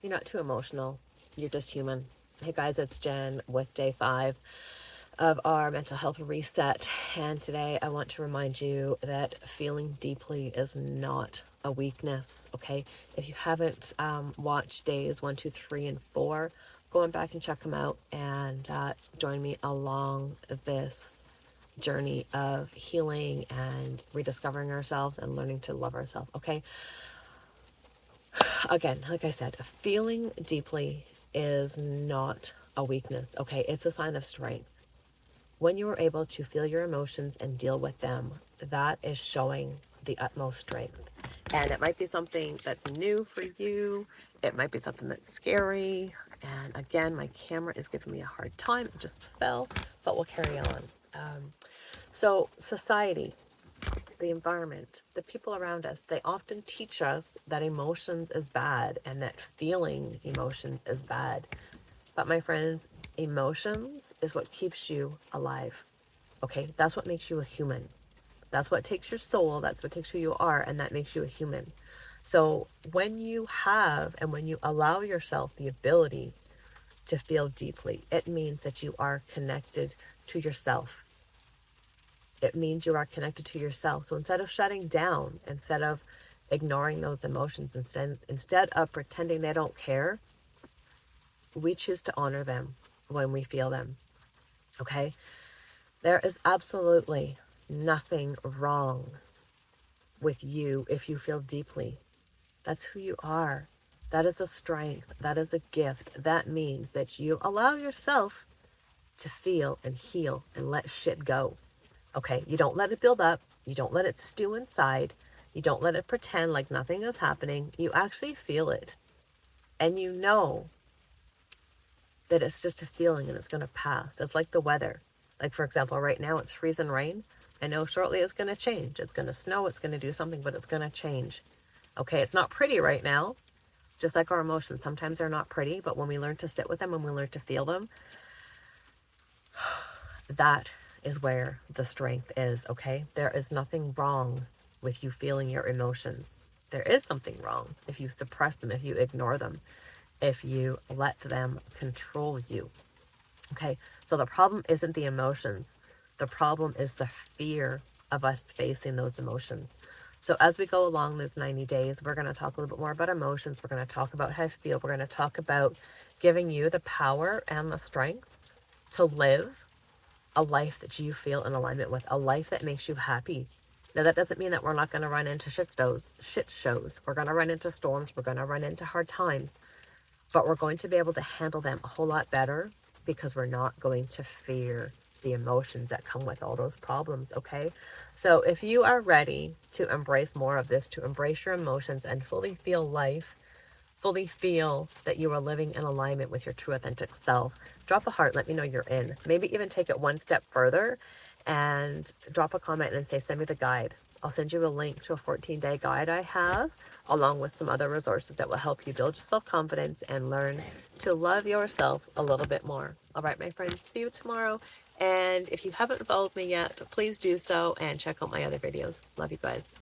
You're not too emotional. You're just human. Hey guys, it's Jen with day 5 of our mental health reset. And today I want to remind you that feeling deeply is not a weakness, okay? If you haven't watched days 1, 2, 3, and 4, go on back and check them out and join me along this journey of healing and rediscovering ourselves and learning to love ourselves, okay? Again, like I said, feeling deeply is not a weakness, okay? It's a sign of strength. When you are able to feel your emotions and deal with them, that is showing the utmost strength. And it might be something that's new for you. It might be something that's scary. And again, my camera is giving me a hard time. It just fell, but we'll carry on. So society, the environment, the people around us, they often teach us that emotions is bad and that feeling emotions is bad. But my friends, emotions is what keeps you alive. Okay, that's what makes you a human. That's what takes your soul, that's what takes who you are, and that makes you a human. So when you have and when you allow yourself the ability to feel deeply, it means that you are connected to yourself. It means you are connected to yourself. So instead of shutting down, instead of ignoring those emotions, instead of pretending they don't care, we choose to honor them when we feel them. Okay? There is absolutely nothing wrong with you if you feel deeply. That's who you are. That is a strength. That is a gift. That means that you allow yourself to feel and heal and let shit go. Okay? You don't let it build up. You don't let it stew inside. You don't let it pretend like nothing is happening. You actually feel it. And you know that it's just a feeling and it's going to pass. It's like the weather. Like, for example, right now it's freezing rain. I know shortly it's going to change. It's going to snow. It's going to do something, but it's going to change. Okay, it's not pretty right now, just like our emotions. Sometimes they're not pretty, but when we learn to sit with them and we learn to feel them, that is where the strength is, okay? There is nothing wrong with you feeling your emotions. There is something wrong if you suppress them, if you ignore them, if you let them control you. Okay, so the problem isn't the emotions. The problem is the fear of us facing those emotions. So as we go along these 90 days, we're going to talk a little bit more about emotions. We're going to talk about how to feel. We're going to talk about giving you the power and the strength to live a life that you feel in alignment with, a life that makes you happy. Now, that doesn't mean that we're not going to run into shit shows. We're going to run into storms. We're going to run into hard times. But we're going to be able to handle them a whole lot better because we're not going to fear the emotions that come with all those problems, okay? So if you are ready to embrace more of this, to embrace your emotions and fully feel life, fully feel that you are living in alignment with your true authentic self, drop a heart, let me know you're in. Maybe even take it one step further and drop a comment and say, send me the guide. I'll send you a link to a 14-day guide I have, along with some other resources that will help you build your self-confidence and learn to love yourself a little bit more. All right, my friends, see you tomorrow. And if you haven't followed me yet, please do so and check out my other videos. Love you guys.